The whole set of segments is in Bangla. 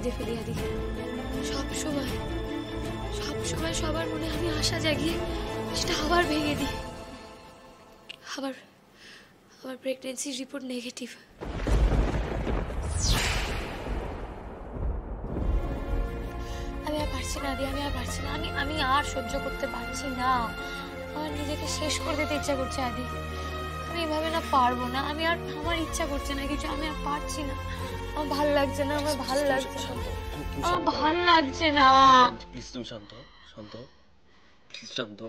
খুঁজে ফেলি আদি। সব সময় সবার মনে আমি আশা জাগিয়ে সেটা আবার ভেঙে দিই। আবার প্রেগন্যান্সির রিপোর্ট নেগেটিভ। আমি আর পারছি না আদি, আমি আর পারছি না। আমি আর সহ্য করতে পারছি না। আমার নিজেকে শেষ করে দিতে ইচ্ছা করছে আদি। আমি এভাবে না পারবো না। আমার ইচ্ছা করছে না কিছু। আমি আর পারছি না। আমার ভালো লাগছে না। আমার ভালো লাগছে না। আমার ভালো লাগছে না। প্লিজ তুমি শান্ত প্লিজ শান্ত।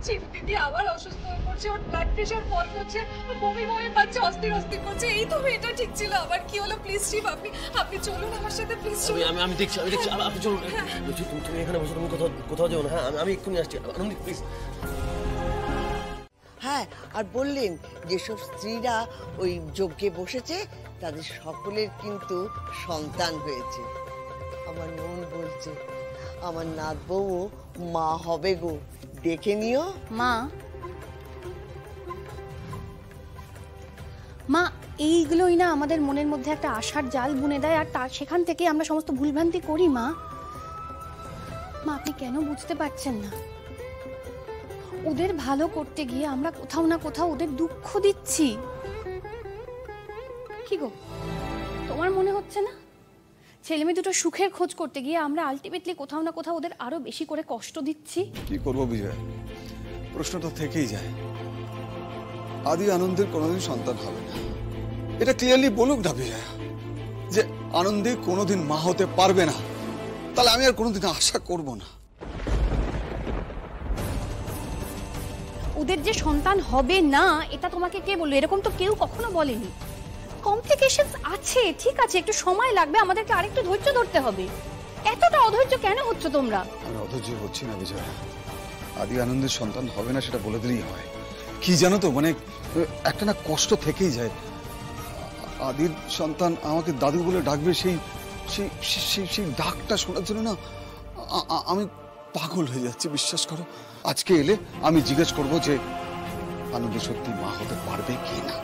চিফ দিদি আবার অসুস্থ হয়ে পড়ছে। ওর ব্লাড প্রেশার ফল করছে, বমি পাচ্ছে, অস্থির করছে। এই তো মেয়েটা ঠিক ছিল, আবার কি হলো? প্লিজ চিফ আপনি চলুন আমার সাথে, প্লিজ চলুন। আমি দেখছি আপনি চলুন। তুমি এখানে বসে, তুমি কোথাও যাও না। হ্যাঁ আমি এক্ষুনি আসছি। আনন্দি প্লিজ। হ্যাঁ, আর বললেন যেসব স্ত্রীরা ওই যজ্ঞে বসেছে তাদের সকলের কিন্তু সন্তান হয়েছে। আমার মন বলছে আমার নাত বউ মা হবে গো, দেখে নিও। মা এইগুলোই না আমাদের মনের মধ্যে একটা আশার জাল বুনে দেয়, আর তার সেখান থেকে আমরা সমস্ত ভুলভ্রান্তি করি। মা আপনি কেন বুঝতে পারছেন না? ওদের ভালো করতে গিয়ে আমরা কোথাও না কোথাও ওদের দুঃখ দিচ্ছি। কি গো, তোমার মনে হচ্ছে না ছেলে মেয়ে দুটো সুখের খোঁজ করতে গিয়ে আমরা আলটিমেটলি কোথাও না কোথাও ওদের আরো বেশি করে কষ্ট দিচ্ছি? কি করবো বিজয়, প্রশ্নটা থেকেই যায়। আদি আনন্দের কোনোদিন সন্তান হবে না, এটা ক্লিয়ারলি বলুক না বিজয়। যে আনন্দে কোনোদিন মা হতে পারবে না, তাহলে আমি আর কোনোদিন আশা করব না। ওদের যে সন্তান হবে না এটা তোমাকে কে বললো? এরকম তো কেউ কখনো বলেনি। কমপ্লিকেশনস আছে, ঠিক আছে, একটু সময় লাগবে, আমাদেরকে আরেকটু ধৈর্য ধরতে হবে। এতটা অধৈর্য কেন হচ্ছ তোমরা? আমি অধৈর্য হচ্ছি না বিজয়। আদি আনন্দের সন্তান হবে না সেটা বলে দিলেই হয়। কি জানো তো, মানে একটা না কষ্ট থেকেই যায়। আদির সন্তান আমাকে দাদু বলে ডাকবে, সেই ডাকটা শোনার জন্য না আমি পাগল হয়ে যাচ্ছি, বিশ্বাস করো। আজকে এলে আমি জিজ্ঞেস করবো যে আনন্দ সত্যি মা হতে পারবে কি না।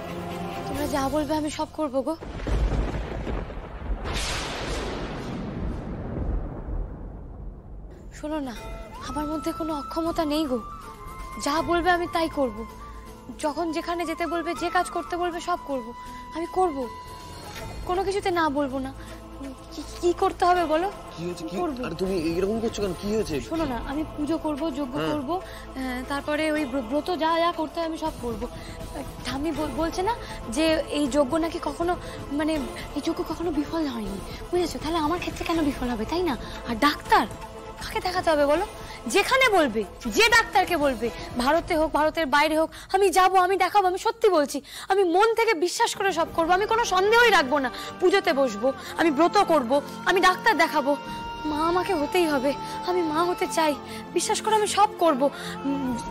তোমরা যা বলবে আমি সব করবো গো। শোনো না, আমার মধ্যে কোনো অক্ষমতা নেই গো। যা বলবে আমি তাই করব। যখন যেখানে যেতে বলবে, যে কাজ করতে বলবে সব করব। আমি করব, কোনো কিছুতে না বলবো না। কি করতে হবে বলো? কি হয়েছে? আর তুমি এরকম করছো কেন? কি হয়েছে? শোনো না, আমি পুজো করব, যজ্ঞ করব, তারপরে ওই ব্রত যা যা করতে হয় আমি সব করব। ঠাম্মি বলছে না যে এই যজ্ঞ নাকি কখনো, মানে এই যজ্ঞ কখনো বিফল হয়নি, বুঝেছো? তাহলে আমার ক্ষেত্রে কেন বিফল হবে, তাই না? আর ডাক্তার কাকে দেখাতে হবে বলো? যেখানে বলবে, যে ডাক্তারকে বলবে, ভারতে হোক ভারতের বাইরে হোক, আমি যাব, আমি দেখাবো। আমি সত্যি বলছি, আমি মন থেকে বিশ্বাস করে সব করব। আমি কোনো সন্দেহই রাখবো না। পুজোতে বসবো, আমি ব্রত করব, আমি ডাক্তার দেখাবো। মা আমাকে হতেই হবে, আমি মা হতে চাই। বিশ্বাস করে আমি সব করব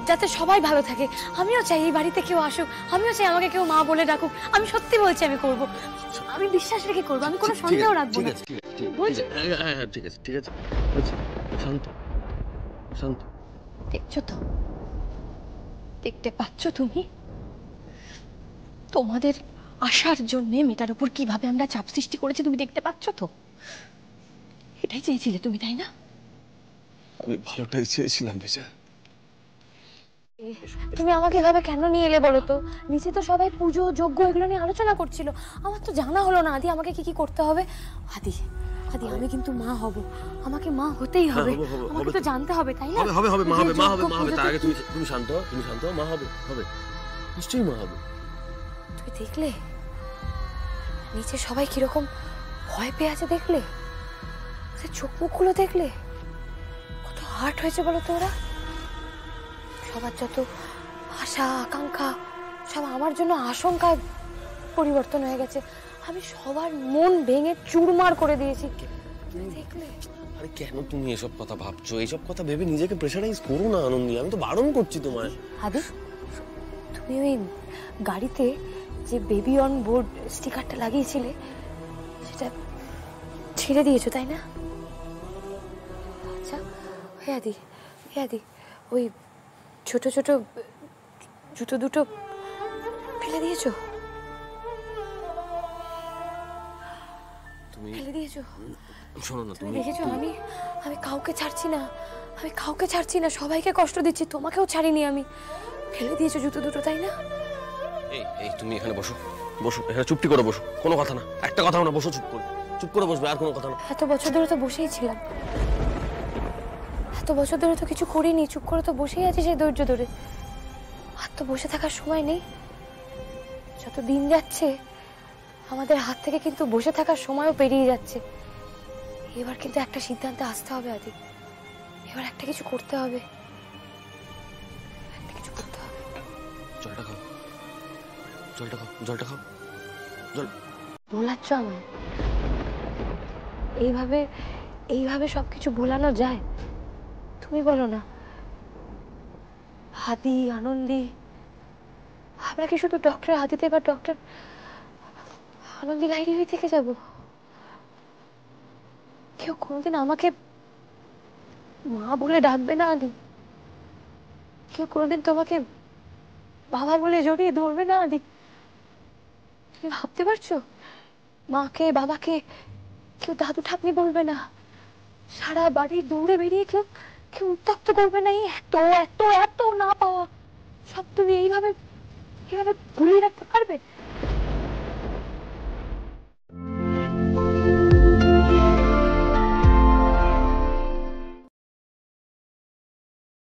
যাতে সবাই ভালো থাকে। আমিও চাই এই বাড়িতে কেউ আসুক, আমিও চাই আমাকে কেউ মা বলে ডাকুক। আমি সত্যি বলছি আমি করব, আমি বিশ্বাস রেখে করব, আমি কোনো সন্দেহ রাখবো না। ঠিক আছে শান্ত। দেখছো তো, দেখতে পাচ্ছ তুমি তোমাদের আশার জন্য মেয়েটার উপর কিভাবে আমরা চাপ সৃষ্টি করেছি? তুমি দেখতে পাচ্ছ তো? এটাই চেয়েছিলে তুমি, তাই না? আমি ভালোটাই চেয়েছিলাম বিজয়। তুমি আমাকে এভাবে কেন নিয়ে এলে বলো তো? নিচে তো সবাই পুজো যজ্ঞ এগুলো নিয়ে আলোচনা করছিল। আমার তো জানা হলো না আদি আমাকে কি কি করতে হবে। আদি আমি কিন্তু মা হব, আমাকে মা হতেই হবে। আমাকে তো জানতে হবে, তাই না? হবে মা হবে। তার আগে তুমি শান্ত, মা হবে নিশ্চয়ই মা হবে। তুমি দেখলে নিচে সবাই কিরকম ভয় পেয়ে আছে? দেখলে চোখ মুখগুলো দেখলে কত হার্ট হয়েছে বলো তো? ওরা সবার যত আশা আকাঙ্ক্ষা সব আমার জন্য আশঙ্কায় পরিবর্তন হয়ে গেছে। আমি সবার মন ভেঙে চুরমার করে দিয়েছি। দেখলে? আরে কেন তুমি এসব কথা ভাবছো? এইসব কথা ভেবে নিজেকে প্রেশারাইজ করো না আনন্দি। আমি তো বারণ করছি তোমায়। আদি, তুমি ওই গাড়িতে যে বেবি অন বোর্ড স্টিকারটা লাগিয়েছিলে সেটা ছেড়ে দিয়েছো তাই না? আচ্ছা আদি ওই ছোট ছোট জুতো দুটো ফেলে দিয়েছো? তুমি ফেলে দিয়েছো? শোনো না, তুমি তুমি দেখেছো আমি কাউকে ছাড়ছি না, সবাইকে কষ্ট দিচ্ছি, তোমাকেও ছাড়িনি আমি। ফেলে দিয়েছো জুতো দুটো তাই না? এই তুমি এখানে বসো, এখানে চুপটি করে বসো, কোনো কথা না, একটা কথাও না, বসো চুপ করে বসবে, আর কোনো কথা না। এত বছর ধরে তো বসেই ছিলাম, এত বছর ধরে তো কিছু করিনি, চুপ করে তো বসেই আছি সেই ধৈর্য ধরে। আর তো বসে থাকার সময় নেই। যত দিন যাচ্ছে আমাদের হাত থেকে কিন্তু বসে থাকার সময়ও পেরিয়ে যাচ্ছে। এবার কিন্তু একটা সিদ্ধান্তে আসতে হবে আদি, এবার একটা কিছু করতে হবে, জলটা খাও জল। ভোলাচ্ছ আমায়? এইভাবে সবকিছু ভোলানো যায়? তুমি বলো না। আদি, আনন্দী, আমরা কি শুধু ডক্টর আদিতে বা ডক্টর আনন্দী লাইব্রেরি থেকে যাব? কেউ কোনোদিন আমাকে মা বলে ডাকবে না আদি? কেউ কোনোদিন তোমাকে বাবা বলে জড়িয়ে ধরবে না আদি? তুমি ভাবতে পারছো? মাকে বাবাকে কেউ দাদু ঠাকুমি বলবে না, সারা বাড়ি দৌড়ে বেরিয়ে কেউ উত্তক্ত করবে না। এই এত এত এত না পাওয়া সব তুমি এইভাবে ভুলিয়ে রাখতে পারবে?